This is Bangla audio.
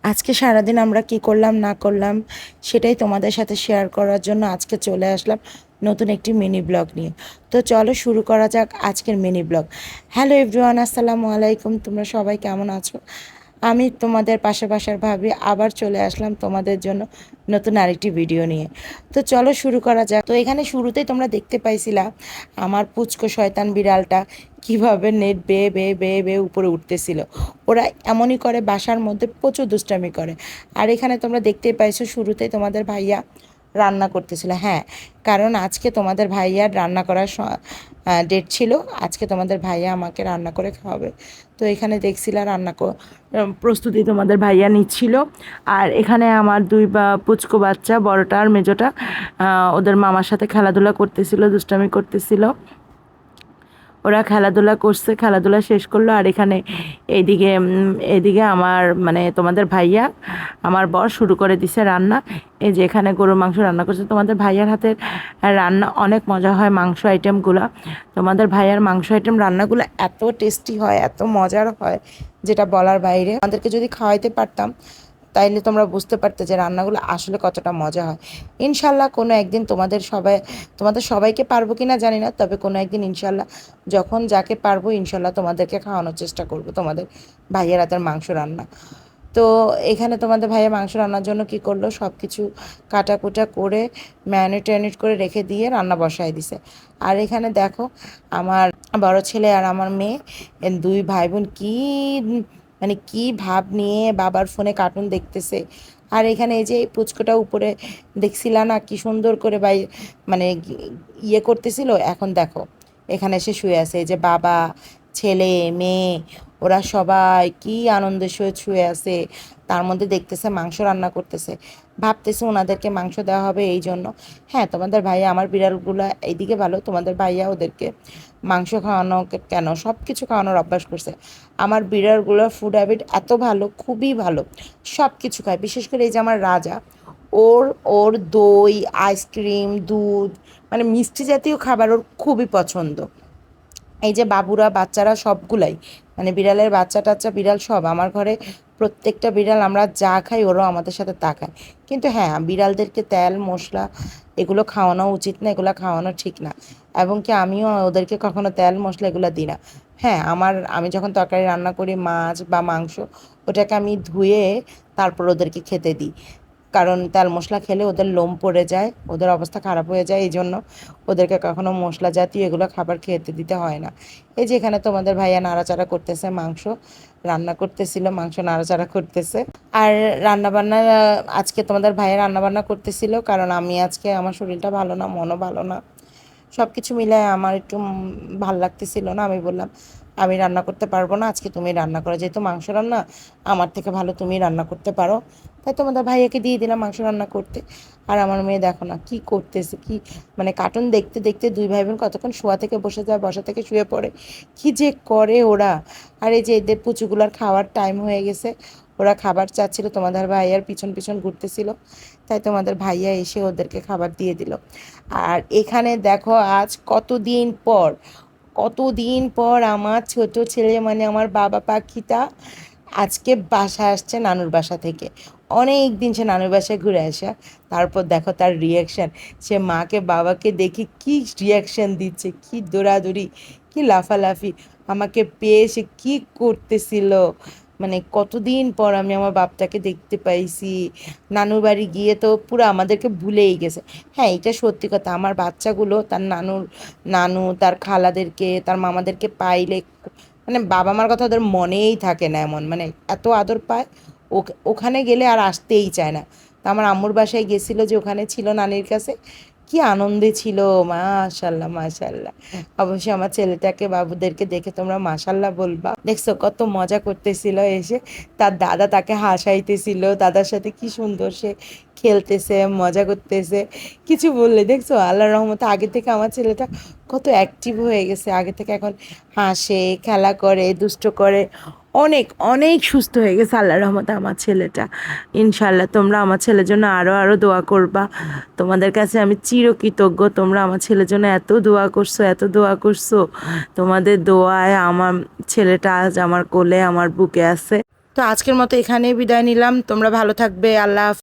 আজকে সারাদিন আমরা কি করলাম না করলাম সেটাই তোমাদের সাথে শেয়ার করার জন্য আজকে চলে আসলাম নতুন একটি মিনি ব্লগ নিয়ে। তো চলো শুরু করা যাক আজকের মিনি ব্লগ। হ্যালো এভরিওয়ান, আসসালামু আলাইকুম। তোমরা সবাই কেমন আছো? আমি তোমাদের পাশাপাশার ভাবি আবার চলে আসলাম তোমাদের জন্য নতুন আরেকটি ভিডিও নিয়ে। তো চলো শুরু করা যাক। তো এখানে শুরুতেই তোমরা দেখতে পাইছিলা আমার পুচকো শয়তান বিড়ালটা কিভাবে নেট বেয়ে বেয়ে বেয়ে বেয়ে উপরে উঠতেছিল। ওরা এমনই করে, বাসার মধ্যে প্রচুর দুষ্টামি করে। আর এখানে তোমরা দেখতেই পাইছো শুরুতেই তোমাদের ভাইয়া রান্না করতেছিল। হ্যাঁ, কারণ আজকে তোমাদের ভাইয়ার রান্না করার ডেট ছিল। আজকে তোমাদের ভাইয়া আমাকে রান্না করে খাওয়াবে। তো এখানে দেখছিলাম প্রস্তুতি তোমাদের ভাইয়া নিচ্ছিল। আর এখানে আমার দুই পুচকো বাচ্চা, বড়টা আর মেজোটা, ওদের মামার সাথে খেলাধুলা করতেছিল, দুষ্টামি করতেছিল। ওরা খেলাধুলা করছে, খেলাধুলা শেষ করলো। আর এখানে এইদিকে আমার মানে তোমাদের ভাইয়া, আমার বর শুরু করে দিছে রান্না। এই যে এখানে গরুর মাংস রান্না করছে। তোমাদের ভাইয়ার হাতের রান্না অনেক মজা হয়, মাংস আইটেমগুলো। তোমাদের ভাইয়ার মাংস আইটেম রান্নাগুলো এত টেস্টি হয়, এত মজার হয়, যেটা বলার বাইরে। আমাদেরকে যদি খাওয়াইতে পারতাম তাইলে তোমরা বুঝতে পারতে যে রান্নাগুলো আসলে কতটা মজা হয়। ইনশাল্লাহ কোনো একদিন তোমাদের সবাইকে পারবো কিনা জানি না, তবে কোনো একদিন ইনশাল্লাহ যখন যাকে পারবো ইনশাল্লাহ তোমাদেরকে খাওয়ানোর চেষ্টা করব তোমাদের ভাইয়ের হাতের মাংস রান্না। তো এখানে তোমাদের ভাইয়া মাংস রান্নার জন্য কি করলো, সব কিছু কাটাকুটা করে ম্যারিনেট করে রেখে দিয়ে রান্না বসায় দিছে। আর এখানে দেখো আমার বড় ছেলে আর আমার মেয়ে, দুই ভাই বোন মানে কি ভাব নিয়ে বাবার ফোনে কার্টুন দেখতেছে। আর এখানে এই যে পুচকোটা উপরে দেখছিলা না কি সুন্দর করে মানে ইয়ে করতেছিল। এখন দেখো এখানে এসে শুয়ে আছে। এই যে বাবা, ছেলে, মেয়ে, ওরা সবাই কি আনন্দের সহিত শুয়ে আছে। তার মধ্যে দেখতেছে মাংস রান্না করতেছে, ভাবতেছে ওনাদেরকে মাংস দেওয়া হবে এই জন্য। হ্যাঁ, তোমাদের ভাইয়া, আমার বিড়ালগুলো এইদিকে ভালো, তোমাদের ভাইয়া ওদেরকে মাংস খাওয়ানো কেন সব কিছু খাওয়ানোর অভ্যাস করছে। আমার বিড়ালগুলোর ফুড হ্যাবিট এত ভালো, খুবই ভালো, সব কিছু খায়। বিশেষ করে এই যে আমার রাজা, ওর ওর দই, আইসক্রিম, দুধ, মানে মিষ্টি জাতীয় খাবার ওর খুবই পছন্দ। এই যে বাবুরা, বাচ্চারা সবগুলাই, মানে বিড়ালের বাচ্চা টাচ্চা বিড়াল সব আমার ঘরে, প্রত্যেকটা বিড়াল আমরা যা খাই ওরাও আমাদের সাথে তা খায়। কিন্তু হ্যাঁ, বিড়ালদেরকে তেল মশলা এগুলো খাওয়ানো উচিত না, এগুলো খাওয়ানো ঠিক না। এবং কি আমিও ওদেরকে কখনো তেল মশলা এগুলো দিই না। হ্যাঁ, আমি যখন তরকারি রান্না করি, মাছ বা মাংস, ওটাকে আমি ধুয়ে তারপর ওদেরকে খেতে দিই। কারণ তেল মশলা খেলে ওদের লোম পড়ে যায়, ওদের অবস্থা খারাপ হয়ে যায়, এই জন্য ওদেরকে কখনো মশলা জাতীয় এগুলো খাবার খেতে দিতে হয় না। এই যে এখানে তোমাদের ভাইয়া নাড়াচাড়া করতেছে, মাংস রান্না করতেছিল, মাংস নাড়াচাড়া করতেছে। আর রান্নাবান্না আজকে তোমাদের ভাইয়া রান্নাবান্না করতেছিল, কারণ আমি আজকে আমার শরীরটা ভালো না, মনও ভালো না, সব কিছু মিলায় আমার একটু ভাল লাগতেছিল না। আমি বললাম আমি রান্না করতে পারবো না, আজকে তুমি রান্না করো, যেহেতু মাংস রান্না আমার থেকে ভালো তুমি রান্না করতে পারো। তাই তোমাদের ভাইয়াকে দিয়ে দিলাম মাংস রান্না করতে। আর আমার মেয়ে দেখো না কি করতেছে, কি মানে কার্টুন দেখতে দেখতে দুই ভাই বোন কতক্ষণ শোয়া থেকে বসে যায়, বসা থেকে শুয়ে পড়ে, কি যে করে ওরা। আর এই যে এদের পুচুগুলার খাওয়ার টাইম হয়ে গেছে, ওরা খাবার চাচ্ছিল, তোমাদের ভাইয়ার পিছন পিছন ঘুরতেছিল, তাই তোমাদের ভাইয়া এসে ওদেরকে খাবার দিয়ে দিল। আর এখানে দেখো আজ কতদিন পর আমার ছোট ছেলে, মানে আমার বাবা পাখিটা আজকে বাসা আসছে নানুর বাসা থেকে। অনেক দিন সে নানুর বাসায় ঘুরে আসা। তারপর দেখো তার রিয়াকশান, সে মাকে বাবাকে দেখে কি রিয়াকশান দিচ্ছে, কি দৌড়াদৌড়ি, কি লাফালাফি, আমাকে পেয়ে সে কী করতেছিল। মানে কতদিন পর আমি আমার বাপটাকে দেখতে পাইছি। নানুর বাড়ি গিয়ে তো পুরো আমাদেরকে ভুলেই গেছে। হ্যাঁ, এটা সত্যি কথা, আমার বাচ্চাগুলো তার নানু, তার খালাদেরকে, তার মামাদেরকে পাইলে মানে বাবা মার কথা ওদের মনেই থাকে না, এমন মানে এত আদর পায়। ওখানে গেলে আর আসতেই চায় না। তা আমার আম্মুর বাসায় গেছিলো, যে ওখানে ছিল নানির কাছে, কি আনন্দে ছিল, মাশাল্লাহ মাশাল্লাহ। অবশ্যই আমার ছেলেটাকে, বাবুদেরকে দেখে তোমরা মাশাল্লাহ বলবা। দেখছো কত মজা করতেছিল এসে, তার দাদা তাকে হাসাইতেছিল, দাদার সাথে কি সুন্দর সে খেলতেছে, মজা করতেছে। কিছু বললে দেখছো, আল্লাহর রহমতে আগে থেকে আমার ছেলেটা কত অ্যাক্টিভ হয়ে গেছে। আগে থেকে এখন হাসে, খেলা করে, দুষ্ট করে, অনেক অনেক সুস্থ হয়ে গেছে আল্লাহর রহমতে আমার ছেলেটা। ইনশাল্লাহ তোমরা আমার ছেলের জন্য আরও আরও দোয়া করবা। তোমাদের কাছে আমি চিরকৃতজ্ঞ, তোমরা আমার ছেলের জন্য এত দোয়া করছো, এত দোয়া করছো। তোমাদের দোয়ায় আমার ছেলেটা আজ আমার কোলে, আমার বুকে আছে। তো আজকের মতো এখানেই বিদায় নিলাম। তোমরা ভালো থাকবে। আল্লাহ হাফেজ।